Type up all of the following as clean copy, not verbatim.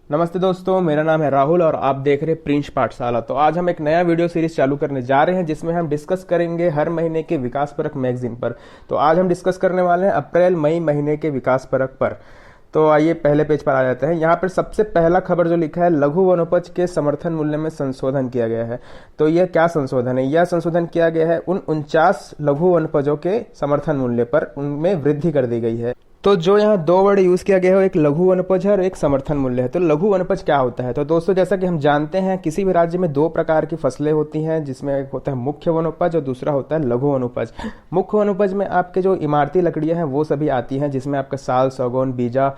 नमस्ते दोस्तों, मेरा नाम है राहुल और आप देख रहे हैं प्रिंस पाठशाला। तो आज हम एक नया वीडियो सीरीज चालू करने जा रहे हैं जिसमें हम डिस्कस करेंगे हर महीने के विकास परक मैगजीन पर। तो आज हम डिस्कस करने वाले हैं अप्रैल मई महीने के विकास परक पर। तो आइए पहले पेज पर आ जाते हैं। यहाँ पर सबसे पहला खबर जो लिखा है, लघु वनोपज के समर्थन मूल्य में संशोधन किया गया है। तो यह क्या संशोधन है? यह संशोधन किया गया है उन 49 लघु वनोपजों के समर्थन मूल्य पर, उनमें वृद्धि कर दी गई है। तो जो यहाँ दो वर्ड यूज किया गया है, एक लघु वनोपज है और एक समर्थन मूल्य है। तो लघु वनोपज क्या होता है? तो दोस्तों, जैसा कि हम जानते हैं, किसी भी राज्य में दो प्रकार की फसलें होती हैं, जिसमें एक होता है मुख्य वनोपज और दूसरा होता है लघु वनोपज। मुख्य वनोपज में आपके जो इमारती लकड़ियां हैं वो सभी आती हैं, जिसमें आपका साल, सागौन, बीजा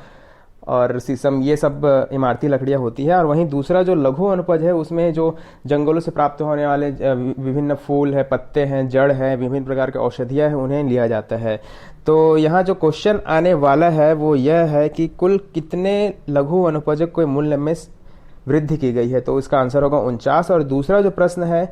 और शीशम, ये सब इमारती लकड़ियां होती है। और वहीं दूसरा जो लघु वनोपज है, उसमें जो जंगलों से प्राप्त होने वाले विभिन्न फूल है, पत्ते हैं, जड़ है, विभिन्न प्रकार के औषधियां हैं, उन्हें लिया जाता है। तो यहाँ जो क्वेश्चन आने वाला है वो यह है कि कुल कितने लघु वनोपजों के मूल्य में वृद्धि की गई है। तो इसका आंसर होगा 49। और दूसरा जो प्रश्न है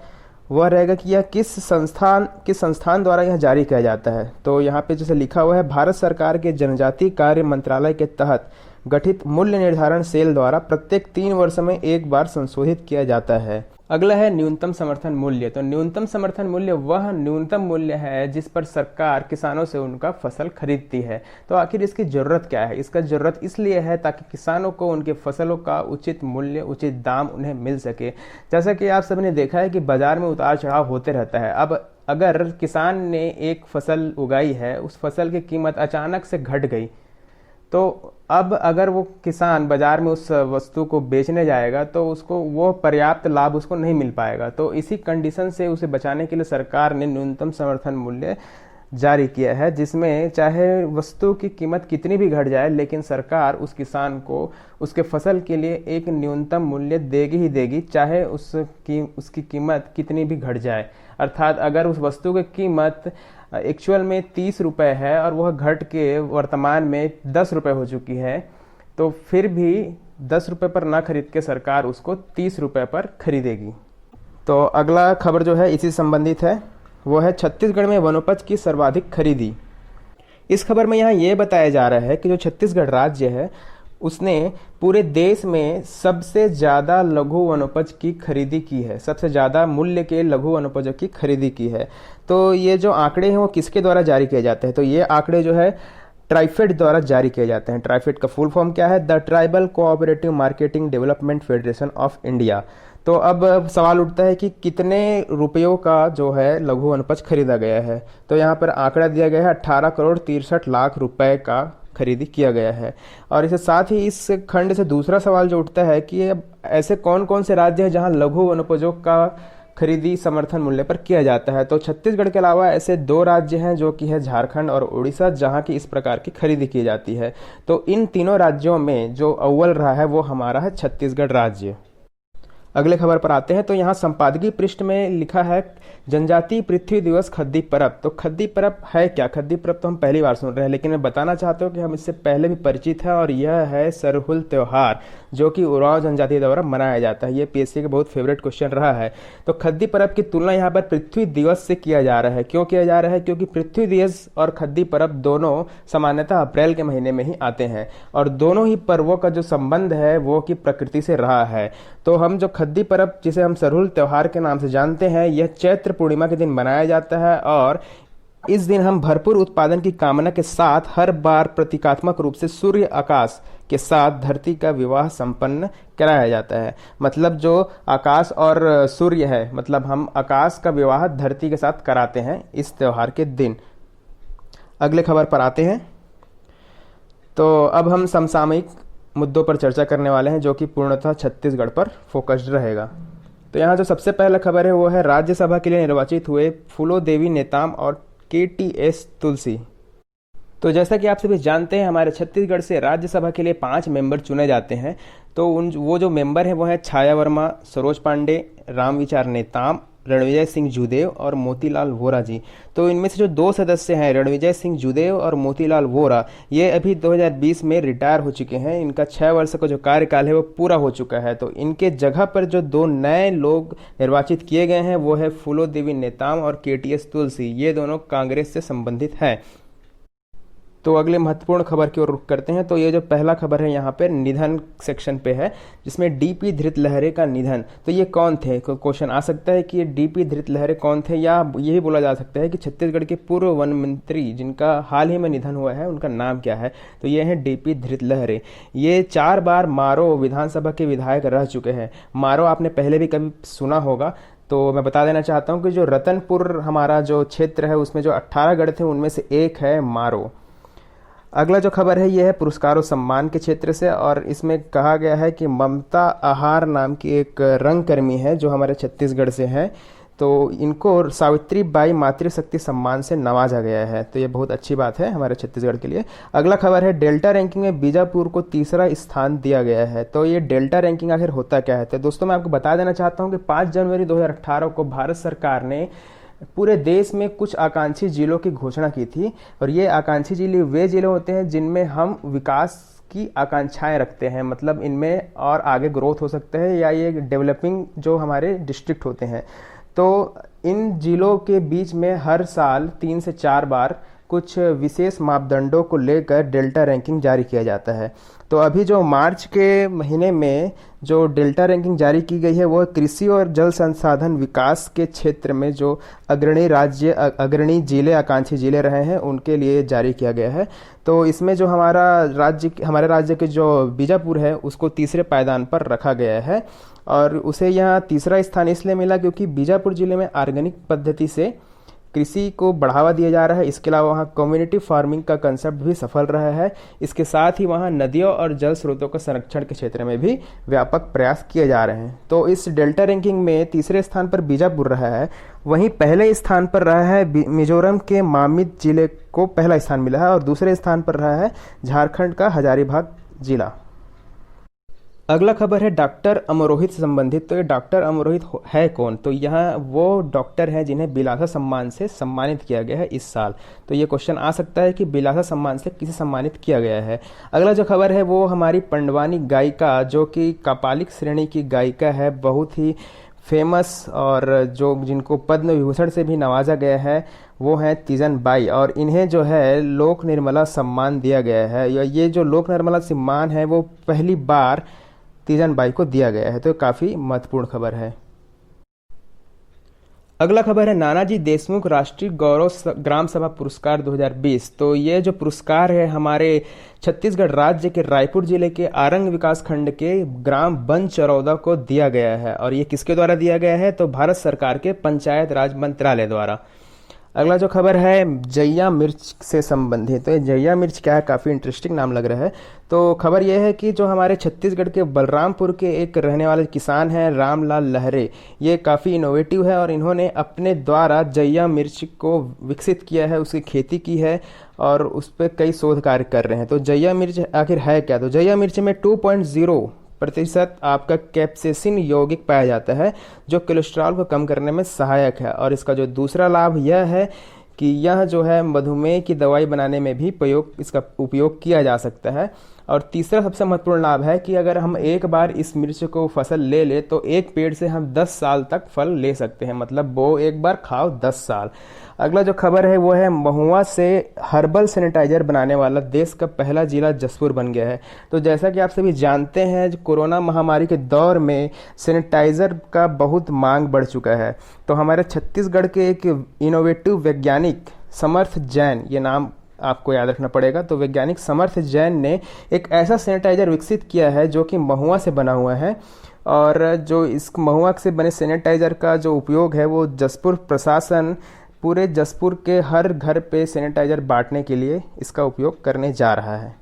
वह रहेगा कि यह किस संस्थान द्वारा यह जारी किया जाता है। तो यहाँ पे जैसे लिखा हुआ है, भारत सरकार के जनजातीय कार्य मंत्रालय के तहत गठित मूल्य निर्धारण सेल द्वारा प्रत्येक 3 वर्ष में एक बार संशोधित किया जाता है। अगला है न्यूनतम समर्थन मूल्य। तो न्यूनतम समर्थन मूल्य वह न्यूनतम मूल्य है जिस पर सरकार किसानों से उनका फसल खरीदती है। तो आखिर इसकी जरूरत क्या है? इसका जरूरत इसलिए है ताकि किसानों को उनके फसलों का उचित मूल्य, उचित दाम उन्हें मिल सके। जैसा कि आप सबने देखा है कि बाजार में उतार चढ़ाव होते रहता है। अब अगर किसान ने एक फसल उगाई है, उस फसल की कीमत अचानक से घट गई, तो अब अगर वो किसान बाजार में उस वस्तु को बेचने जाएगा तो उसको वो पर्याप्त लाभ उसको नहीं मिल पाएगा। तो इसी कंडीशन से उसे बचाने के लिए सरकार ने न्यूनतम समर्थन मूल्य जारी किया है, जिसमें चाहे वस्तु की कीमत कितनी भी घट जाए, लेकिन सरकार उस किसान को उसके फसल के लिए एक न्यूनतम मूल्य देगी ही देगी, चाहे उसकी कीमत कितनी भी घट जाए। अर्थात अगर उस वस्तु की कीमत एक्चुअल में 30 रुपये है और वह घट के वर्तमान में 10 रुपये हो चुकी है, तो फिर भी 10 रुपये पर ना खरीद के सरकार उसको 30 रुपये पर खरीदेगी। तो अगला खबर जो है इसी संबंधित है, वो है छत्तीसगढ़ में वनोपज की सर्वाधिक खरीदी। इस खबर में यहाँ ये बताया जा रहा है कि जो छत्तीसगढ़ राज्य है, उसने पूरे देश में सबसे ज़्यादा लघु वनोपज की खरीदी की है, सबसे ज़्यादा मूल्य के लघु वनोपजों की खरीदी की है। तो ये जो आंकड़े हैं वो किसके द्वारा जारी किए जाते हैं? तो ये आंकड़े जो है ट्राइफेड द्वारा जारी किए जाते हैं। ट्राइफेड का फुल फॉर्म क्या है? The tribal cooperative marketing development federation of India. तो अब सवाल उठता है कि कितने रुपयों का जो है लघु वनोपज खरीदा गया है। तो यहाँ पर आंकड़ा दिया गया है 18 करोड़ 63 लाख रुपए का खरीदी किया गया है। और इसके साथ ही इस खंड से दूसरा सवाल जो उठता है कि अब ऐसे कौन कौन से राज्य हैं जहां लघु वनोपजों का खरीदी समर्थन मूल्य पर किया जाता है। तो छत्तीसगढ़ के अलावा ऐसे 2 राज्य हैं, जो कि है झारखंड और उड़ीसा, जहां की इस प्रकार की खरीदी की जाती है। तो इन तीनों राज्यों में जो अव्वल रहा है वो हमारा है छत्तीसगढ़ राज्य। अगले खबर पर आते हैं। तो यहाँ संपादकीय पृष्ठ में लिखा है जनजातीय पृथ्वी दिवस खद्दी परब। तो खद्दी परब है क्या? खद्दी परब तो हम पहली बार सुन रहे हैं, लेकिन मैं बताना चाहता हूँ कि हम इससे पहले भी परिचित हैं। और यह है सरहुल त्योहार, जो कि उरांव जनजाति द्वारा मनाया जाता है। ये पीएससी का बहुत फेवरेट क्वेश्चन रहा है। तो खद्दी परब की तुलना यहाँ पर पृथ्वी दिवस से किया जा रहा है। क्यों किया जा रहा है? क्योंकि पृथ्वी दिवस और खद्दी परब दोनों सामान्यतः अप्रैल के महीने में ही आते हैं, और दोनों ही पर्वों का जो संबंध है वो कि प्रकृति से रहा है। तो हम जो खद्दी परब, जिसे हम सरहुल त्योहार के नाम से जानते हैं, यह चैत्र पूर्णिमा के दिन मनाया जाता है। और इस दिन हम भरपूर उत्पादन की कामना के साथ हर बार प्रतीकात्मक रूप से सूर्य आकाश के साथ धरती का विवाह संपन्न कराया जाता है। मतलब जो आकाश और सूर्य है, मतलब हम आकाश का विवाह धरती के साथ कराते हैं इस त्योहार के दिन। अगले खबर पर आते हैं। तो अब हम समसामयिक मुद्दों पर चर्चा करने वाले हैं, जो कि पूर्णतः छत्तीसगढ़ पर फोकस्ड रहेगा। तो यहाँ जो सबसे पहला खबर है वो है राज्यसभा के लिए निर्वाचित हुए फूलो देवी नेताम और KTS तुलसी। तो जैसा कि आप सभी जानते हैं, हमारे छत्तीसगढ़ से राज्यसभा के लिए 5 मेंबर चुने जाते हैं। तो वो जो मेंबर हैं वो है छाया वर्मा, सरोज पांडे, रामविचार नेताम, रणविजय सिंह जूदेव और मोतीलाल वोरा जी। तो इनमें से जो 2 सदस्य हैं, रणविजय सिंह जूदेव और मोतीलाल वोरा, ये अभी 2020 में रिटायर हो चुके हैं। इनका 6 वर्ष का जो कार्यकाल है वो पूरा हो चुका है। तो इनके जगह पर जो 2 नए लोग निर्वाचित किए गए हैं वो है फूलो देवी नेताम और KTS तुलसी। ये दोनों कांग्रेस से संबंधित है। तो अगले महत्वपूर्ण खबर की ओर रुख करते हैं। तो ये जो पहला खबर है यहाँ पे निधन सेक्शन पे है, जिसमें डीपी धृतलहरे का निधन। तो ये कौन थे? क्वेश्चन आ सकता है कि ये डीपी धृतलहरे कौन थे, या यही बोला जा सकता है कि छत्तीसगढ़ के पूर्व वन मंत्री जिनका हाल ही में निधन हुआ है उनका नाम क्या है? तो ये हैं डीपी धृतलहरे। ये 4 बार मारो विधानसभा के विधायक रह चुके हैं। मारो आपने पहले भी कभी सुना होगा, तो मैं बता देना चाहता हूँ कि जो रतनपुर हमारा जो क्षेत्र है उसमें जो 18 गढ़ थे उनमें से एक है मारो। अगला जो खबर है ये है पुरस्कार और सम्मान के क्षेत्र से, और इसमें कहा गया है कि ममता आहार नाम की एक रंगकर्मी है जो हमारे छत्तीसगढ़ से है, तो इनको सावित्री बाई मातृशक्ति सम्मान से नवाजा गया है। तो ये बहुत अच्छी बात है हमारे छत्तीसगढ़ के लिए। अगला खबर है डेल्टा रैंकिंग में बीजापुर को तीसरा स्थान दिया गया है। तो ये डेल्टा रैंकिंग आखिर होता क्या है? तो दोस्तों मैं आपको बता देना चाहता हूँ कि 5 जनवरी 2018 को भारत सरकार ने पूरे देश में कुछ आकांक्षी जिलों की घोषणा की थी, और ये आकांक्षी जिले वे जिले होते हैं जिनमें हम विकास की आकांक्षाएं रखते हैं, मतलब इनमें और आगे ग्रोथ हो सकते हैं, या ये डेवलपिंग जो हमारे डिस्ट्रिक्ट होते हैं। तो इन जिलों के बीच में हर साल 3 से 4 बार कुछ विशेष मापदंडों को लेकर डेल्टा रैंकिंग जारी किया जाता है। तो अभी जो मार्च के महीने में जो डेल्टा रैंकिंग जारी की गई है वो कृषि और जल संसाधन विकास के क्षेत्र में जो अग्रणी जिले आकांक्षी जिले रहे हैं उनके लिए जारी किया गया है। तो इसमें जो हमारे राज्य के जो बीजापुर है उसको तीसरे पायदान पर रखा गया है, और उसे यहाँ तीसरा स्थान इसलिए मिला क्योंकि बीजापुर जिले में ऑर्गेनिक पद्धति से कृषि को बढ़ावा दिया जा रहा है। इसके अलावा वहाँ कम्युनिटी फार्मिंग का कंसेप्ट भी सफल रहा है। इसके साथ ही वहाँ नदियों और जल स्रोतों के संरक्षण के क्षेत्र में भी व्यापक प्रयास किए जा रहे हैं। तो इस डेल्टा रैंकिंग में तीसरे स्थान पर बीजापुर रहा है, वहीं पहले स्थान पर रहा है मिजोरम के मामित जिले को पहला स्थान मिला है, और दूसरे स्थान पर रहा है झारखंड का हजारीबाग जिला। अगला खबर है डॉक्टर अमरोहित से संबंधित। तो ये डॉक्टर अमरोहित है कौन? तो यहाँ वो डॉक्टर हैं जिन्हें बिलासा सम्मान से सम्मानित किया गया है इस साल। तो ये क्वेश्चन आ सकता है कि बिलासा सम्मान से किसे सम्मानित किया गया है। अगला जो खबर है वो हमारी पंडवानी गायिका जो कि कपालिक श्रेणी की गायिका है, बहुत ही फेमस, और जिनको पद्म विभूषण से भी नवाजा गया है वो हैं तीजन बाई, और इन्हें जो है लोक निर्मला सम्मान दिया गया है। ये जो लोक निर्मला सम्मान है वो पहली बार तीजन बाई को दिया गया है। तो काफ़ी महत्वपूर्ण खबर है। अगला खबर है नानाजी देशमुख राष्ट्रीय गौरव ग्राम सभा पुरस्कार 2020। तो ये जो पुरस्कार है हमारे छत्तीसगढ़ राज्य के रायपुर जिले के आरंग विकास खंड के ग्राम बनचरौदा को दिया गया है, और ये किसके द्वारा दिया गया है? तो भारत सरकार के पंचायत राज मंत्रालय द्वारा। अगला जो खबर है जैया मिर्च से संबंधित। तो ये जैया मिर्च क्या है? काफ़ी इंटरेस्टिंग नाम लग रहा है। तो खबर यह है कि जो हमारे छत्तीसगढ़ के बलरामपुर के एक रहने वाले किसान हैं रामलाल लहरे, ये काफ़ी इनोवेटिव है, और इन्होंने अपने द्वारा जैया मिर्च को विकसित किया है, उसकी खेती की है, और उस पर कई शोध कार्य कर रहे हैं। तो जैया मिर्च आखिर है क्या? तो जैया मिर्च में 2.0% आपका कैप्सेसिन यौगिक पाया जाता है जो कोलेस्ट्रॉल को कम करने में सहायक है, और इसका जो दूसरा लाभ यह है कि यह जो है मधुमेह की दवाई बनाने में भी इसका उपयोग किया जा सकता है। और तीसरा सबसे महत्वपूर्ण लाभ है कि अगर हम एक बार इस मिर्च को फसल ले ले तो एक पेड़ से हम 10 साल तक फल ले सकते हैं, मतलब वो एक बार खाओ 10 साल। अगला जो खबर है वो है महुआ से हर्बल सैनिटाइजर बनाने वाला देश का पहला जिला जसपुर बन गया है। तो जैसा कि आप सभी जानते हैं कोरोना महामारी के दौर में सैनिटाइजर का बहुत मांग बढ़ चुका है। तो हमारे छत्तीसगढ़ के एक इनोवेटिव वैज्ञानिक समर्थ जैन, ये नाम आपको याद रखना पड़ेगा, तो वैज्ञानिक समर्थ जैन ने एक ऐसा सैनिटाइजर विकसित किया है जो कि महुआ से बना हुआ है, और जो इस महुआ से बने सैनिटाइजर का जो उपयोग है वो जसपुर प्रशासन पूरे जसपुर के हर घर पे सैनिटाइजर बांटने के लिए इसका उपयोग करने जा रहा है।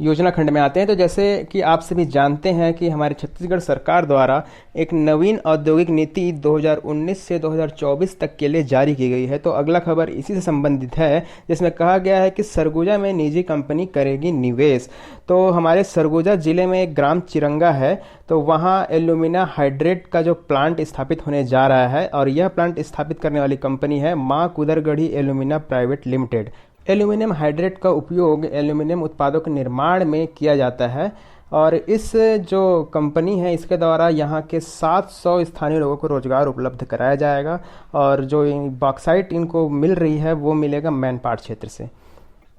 योजना खंड में आते हैं। तो जैसे कि आप सभी जानते हैं कि हमारे छत्तीसगढ़ सरकार द्वारा एक नवीन औद्योगिक नीति 2019 से 2024 तक के लिए जारी की गई है। तो अगला खबर इसी से संबंधित है, जिसमें कहा गया है कि सरगुजा में निजी कंपनी करेगी निवेश। तो हमारे सरगुजा जिले में एक ग्राम चिरंगा है, तो वहाँ एल्यूमिना हाइड्रेट का जो प्लांट स्थापित होने जा रहा है, और यह प्लांट स्थापित करने वाली कंपनी है माँ Kudargarhi alumina private limited. Aluminium hydrate का उपयोग एल्यूमिनियम उत्पादों के निर्माण में किया जाता है, और इस जो कंपनी है इसके द्वारा यहाँ के 700 स्थानीय लोगों को रोजगार उपलब्ध कराया जाएगा, और जो बॉक्साइट इनको मिल रही है वो मिलेगा मैनपाट क्षेत्र से।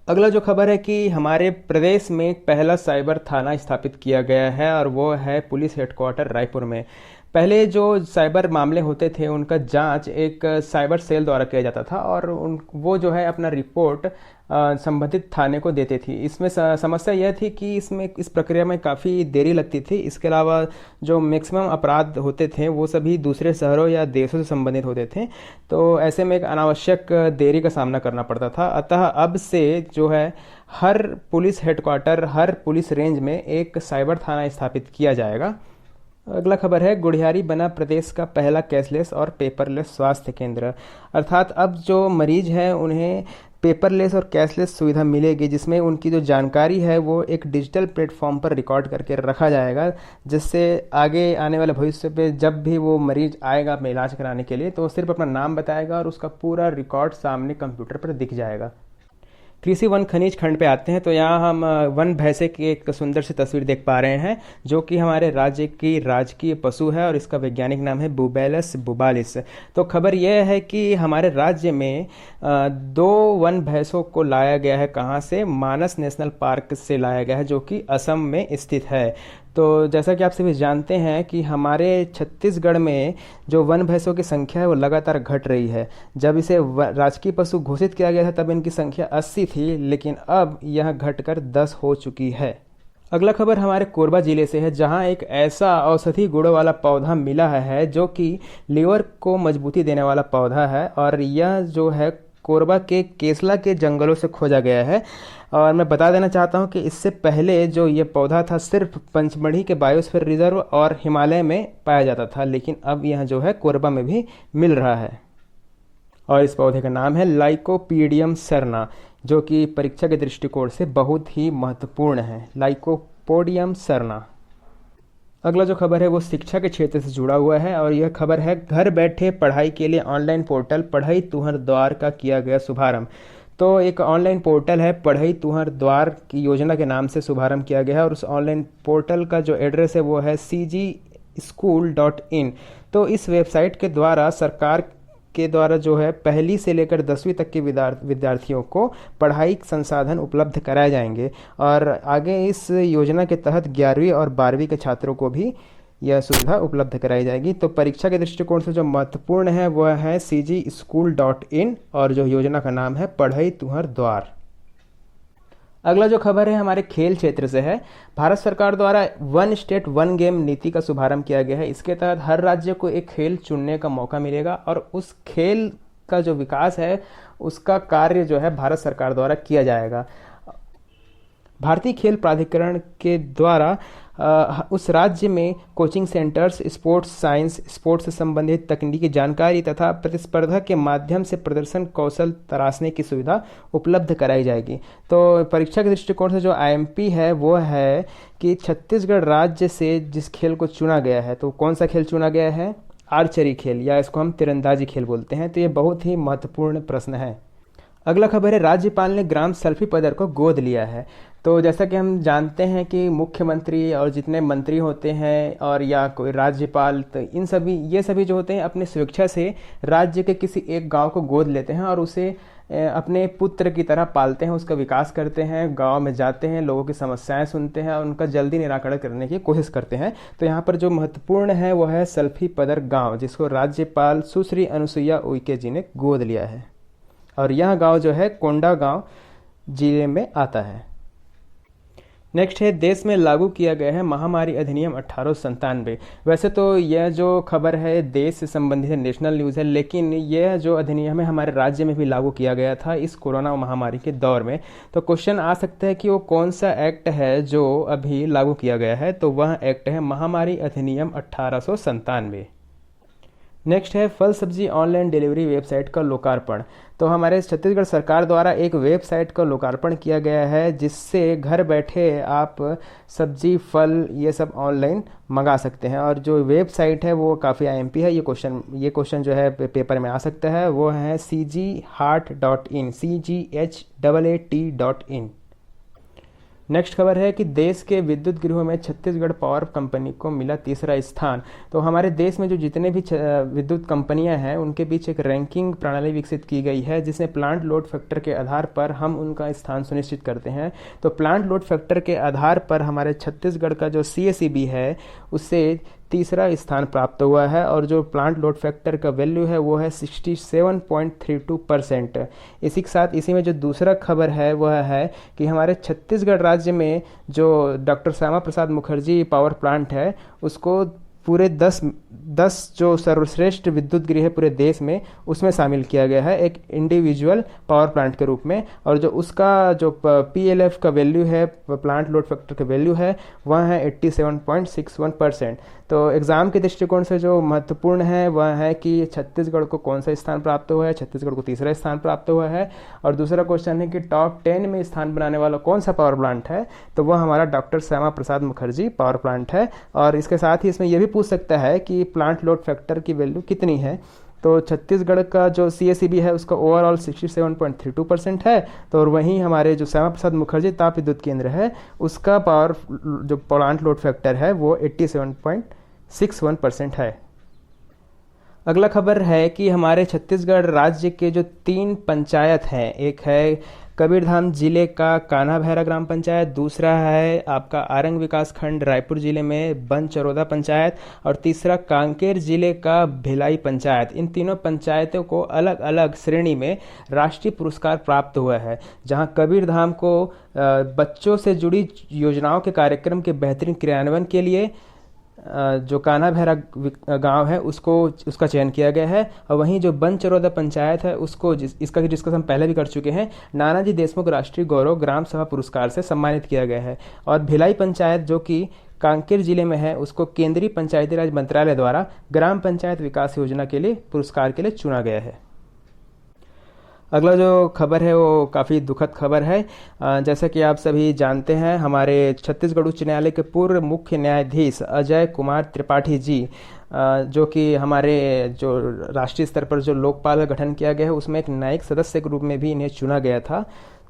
अगला जो खबर है कि हमारे प्रदेश में पहला साइबर थाना स्थापित किया गया है और वो है पुलिस हेडक्वार्टर रायपुर में। पहले जो साइबर मामले होते थे उनका जांच एक साइबर सेल द्वारा किया जाता था और उन वो जो है अपना रिपोर्ट संबंधित थाने को देते थी। इसमें समस्या यह थी कि इसमें इस प्रक्रिया में काफ़ी देरी लगती थी। इसके अलावा जो मैक्सिमम अपराध होते थे वो सभी दूसरे शहरों या देशों से संबंधित होते थे, तो ऐसे में एक अनावश्यक देरी का सामना करना पड़ता था। अतः अब से जो है हर पुलिस हेडक्वार्टर, हर पुलिस रेंज में एक साइबर थाना स्थापित किया जाएगा। अगला खबर है गुढ़ियारी बना प्रदेश का पहला कैशलेस और पेपरलेस स्वास्थ्य केंद्र। अर्थात अब जो मरीज हैं उन्हें पेपरलेस और कैशलेस सुविधा मिलेगी, जिसमें उनकी जो जानकारी है वो एक डिजिटल प्लेटफॉर्म पर रिकॉर्ड करके रखा जाएगा, जिससे आगे आने वाले भविष्य पे जब भी वो मरीज आएगा अपना इलाज कराने के लिए तो वो सिर्फ अपना नाम बताएगा और उसका पूरा रिकॉर्ड सामने कंप्यूटर पर दिख जाएगा। कृषि वन खनिज खंड पे आते हैं तो यहाँ हम वन भैंसे की एक सुंदर सी तस्वीर देख पा रहे हैं, जो कि हमारे राज्य की राजकीय पशु है और इसका वैज्ञानिक नाम है बुबैलस बुबालिस। तो खबर यह है कि हमारे राज्य में दो वन भैंसों को लाया गया है। कहाँ से? मानस नेशनल पार्क से लाया गया है, जो कि असम में स्थित है। तो जैसा कि आप सभी जानते हैं कि हमारे छत्तीसगढ़ में जो वन भैंसों की संख्या है वो लगातार घट रही है। जब इसे राजकीय पशु घोषित किया गया था तब इनकी संख्या 80 थी, लेकिन अब यह घटकर 10 हो चुकी है। अगला खबर हमारे कोरबा जिले से है, जहां एक ऐसा औषधि गुणों वाला पौधा मिला है जो कि लीवर को मजबूती देने वाला पौधा है और यह जो है कोरबा के केसला के जंगलों से खोजा गया है। और मैं बता देना चाहता हूं कि इससे पहले जो ये पौधा था सिर्फ पंचमढ़ी के बायोस्फीयर रिजर्व और हिमालय में पाया जाता था, लेकिन अब यह जो है कोरबा में भी मिल रहा है। और इस पौधे का नाम है लाइकोपीडियम सरना, जो कि परीक्षा के दृष्टिकोण से बहुत ही महत्वपूर्ण है। लाइकोपोडियम सरना। अगला जो खबर है वो शिक्षा के क्षेत्र से जुड़ा हुआ है और यह खबर है घर बैठे पढ़ाई के लिए ऑनलाइन पोर्टल पढ़ई तुहर द्वार का किया गया शुभारंभ। तो एक ऑनलाइन पोर्टल है पढ़ई तुहर द्वार की योजना के नाम से शुभारंभ किया गया है और उस ऑनलाइन पोर्टल का जो एड्रेस है वो है cgschool.in। तो इस वेबसाइट के द्वारा सरकार के द्वारा जो है पहली से लेकर 10वीं तक के विद्यार्थियों को पढ़ाई संसाधन उपलब्ध कराए जाएंगे और आगे इस योजना के तहत 11वीं और 12वीं के छात्रों को भी यह सुविधा उपलब्ध कराई जाएगी। तो परीक्षा के दृष्टिकोण से जो महत्वपूर्ण है वह है cgschool.in और जो योजना का नाम है पढ़ई तुहर द्वार। अगला जो खबर है हमारे खेल क्षेत्र से है। भारत सरकार द्वारा वन स्टेट वन गेम नीति का शुभारंभ किया गया है। इसके तहत हर राज्य को एक खेल चुनने का मौका मिलेगा और उस खेल का जो विकास है उसका कार्य जो है भारत सरकार द्वारा किया जाएगा। भारतीय खेल प्राधिकरण के द्वारा उस राज्य में coaching centres, sports science, sports से संबंधित तकनीकी जानकारी तथा प्रतिस्पर्धा के माध्यम से प्रदर्शन कौशल तराशने की सुविधा उपलब्ध कराई जाएगी। तो परीक्षा के दृष्टिकोण से जो आईएमपी है वो है कि छत्तीसगढ़ राज्य से जिस खेल को चुना गया है, तो कौन सा खेल चुना गया है? आर्चरी खेल, या इसको हम तीरंदाजी खेल बोलते हैं। तो ये बहुत ही महत्वपूर्ण प्रश्न है। अगला खबर है राज्यपाल ने ग्राम सल्फी पदर को गोद लिया है। तो जैसा कि हम जानते हैं कि मुख्यमंत्री और जितने मंत्री होते हैं और या कोई राज्यपाल, तो ये सभी जो होते हैं अपने स्वेच्छा से राज्य के किसी एक गांव को गोद लेते हैं और उसे अपने पुत्र की तरह पालते हैं, उसका विकास करते हैं, गांव में जाते हैं, लोगों की समस्याएं सुनते हैं और उनका जल्दी निराकरण करने की कोशिश करते हैं। तो यहाँ पर जो महत्वपूर्ण है वो है सल्फी पदर गाँव, जिसको राज्यपाल सुश्री अनुसुईया उइके जी ने गोद लिया है और यह गांव जो है कोंडागांव जिले में आता है। नेक्स्ट है देश में लागू किया गया है महामारी अधिनियम 1897। वैसे तो यह जो खबर है देश से संबंधित है, नेशनल न्यूज़ है, लेकिन यह जो अधिनियम है हमारे राज्य में भी लागू किया गया था इस कोरोना महामारी के दौर में। तो क्वेश्चन आ सकता है कि वो कौन सा एक्ट है जो अभी लागू किया गया है, तो वह एक्ट है महामारी अधिनियम 1897। नेक्स्ट है फल सब्जी ऑनलाइन डिलीवरी वेबसाइट का लोकार्पण। तो हमारे छत्तीसगढ़ सरकार द्वारा एक वेबसाइट का लोकार्पण किया गया है जिससे घर बैठे आप सब्जी, फल ये सब ऑनलाइन मंगा सकते हैं। और जो वेबसाइट है वो काफ़ी आईएमपी है। ये क्वेश्चन जो है पेपर में आ सकता है, वो है cghart.in, cghaaat.in। नेक्स्ट खबर है कि देश के विद्युत गृहों में छत्तीसगढ़ पावर कंपनी को मिला तीसरा स्थान। तो हमारे देश में जो जितने भी विद्युत कंपनियां हैं उनके बीच एक रैंकिंग प्रणाली विकसित की गई है, जिसमें प्लांट लोड फैक्टर के आधार पर हम उनका स्थान सुनिश्चित करते हैं। तो प्लांट लोड फैक्टर के आधार पर हमारे छत्तीसगढ़ का जो CACB है उससे तीसरा स्थान प्राप्त हुआ है, और जो प्लांट लोड फैक्टर का वैल्यू है वो है 67.32%। इसी के साथ इसी में जो दूसरा खबर है वह है कि हमारे छत्तीसगढ़ राज्य में जो doctor Shyama Prasad Mukherjee power plant है उसको पूरे 10 जो सर्वश्रेष्ठ विद्युत गृह है पूरे देश में उसमें शामिल किया गया है एक इंडिविजुअल पावर प्लांट के रूप में। और जो उसका जो PLF का वैल्यू है, प्लांट लोड फैक्टर का वैल्यू है, वह है 87.61%। तो एग्ज़ाम के दृष्टिकोण से जो महत्वपूर्ण है वह है कि छत्तीसगढ़ को कौन सा स्थान प्राप्त हुआ है। छत्तीसगढ़ को तीसरा स्थान प्राप्त हुआ है। और दूसरा क्वेश्चन है कि टॉप 10 में स्थान बनाने वाला कौन सा पावर प्लांट है, तो वह हमारा doctor Shyama Prasad Mukherjee power plant है। और इसके साथ ही इसमें यह भी पूछ सकता है कि प्लांट लोड फैक्टर की वैल्यू कितनी है। तो छत्तीसगढ़ का जो CACB है उसका ओवरऑल 67.32% है। तो और वहीं हमारे जो श्यामा प्रसाद मुखर्जी ताप विद्युत केंद्र है उसका पावर जो प्लांट लोड फैक्टर है वो 87.61% है। अगला खबर है कि हमारे छत्तीसगढ़ राज्य के जो 3 पंचायत हैं, एक है कबीरधाम जिले का कान्हा भैरा ग्राम पंचायत, दूसरा है आपका आरंग विकास खंड रायपुर जिले में बनचरौदा पंचायत, और तीसरा कांकेर जिले का भिलाई पंचायत। इन तीनों पंचायतों को अलग अलग श्रेणी में राष्ट्रीय पुरस्कार प्राप्त हुआ है, जहां कबीरधाम को बच्चों से जुड़ी योजनाओं के कार्यक्रम के बेहतरीन क्रियान्वयन के लिए जो कान्हा भैरा गांव है उसका चयन किया गया है। और वहीं जो बनचरौदा पंचायत है उसको इसका डिस्कस हम पहले भी कर चुके हैं, नानाजी देशमुख राष्ट्रीय गौरव ग्राम सभा पुरस्कार से सम्मानित किया गया है। और भिलाई पंचायत जो कि कांकेर जिले में है उसको केंद्रीय पंचायती राज मंत्रालय द्वारा ग्राम पंचायत विकास योजना के लिए पुरस्कार के लिए चुना गया है। अगला जो खबर है वो काफ़ी दुखद खबर है। जैसा कि आप सभी जानते हैं, हमारे छत्तीसगढ़ उच्च न्यायालय के पूर्व मुख्य न्यायाधीश अजय कुमार त्रिपाठी जी, जो कि हमारे जो राष्ट्रीय स्तर पर जो लोकपाल का गठन किया गया है उसमें एक न्यायिक सदस्य के रूप में भी इन्हें चुना गया था।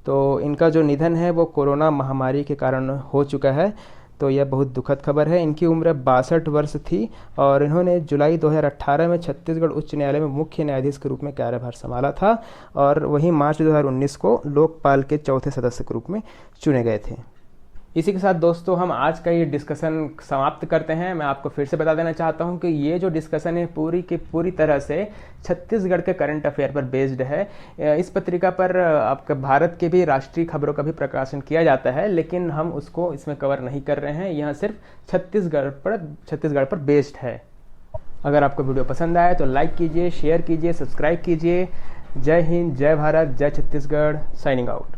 तो इनका जो निधन है वो कोरोना महामारी के कारण हो चुका है। तो यह बहुत दुखद खबर है। इनकी उम्र 62 वर्ष थी और इन्होंने जुलाई 2018 में छत्तीसगढ़ उच्च न्यायालय में मुख्य न्यायाधीश के रूप में कार्यभार संभाला था, और वहीं मार्च 2019 को लोकपाल के चौथे सदस्य के रूप में चुने गए थे। इसी के साथ दोस्तों हम आज का ये डिस्कशन समाप्त करते हैं। मैं आपको फिर से बता देना चाहता हूं कि ये जो डिस्कशन है पूरी की पूरी तरह से छत्तीसगढ़ के करंट अफेयर पर बेस्ड है। इस पत्रिका पर आपका भारत के भी राष्ट्रीय खबरों का भी प्रकाशन किया जाता है, लेकिन हम उसको इसमें कवर नहीं कर रहे हैं। यह सिर्फ छत्तीसगढ़ पर बेस्ड है। अगर आपको वीडियो पसंद आए तो लाइक कीजिए, शेयर कीजिए, सब्सक्राइब कीजिए। जय हिंद, जय भारत, जय छत्तीसगढ़। Signing out.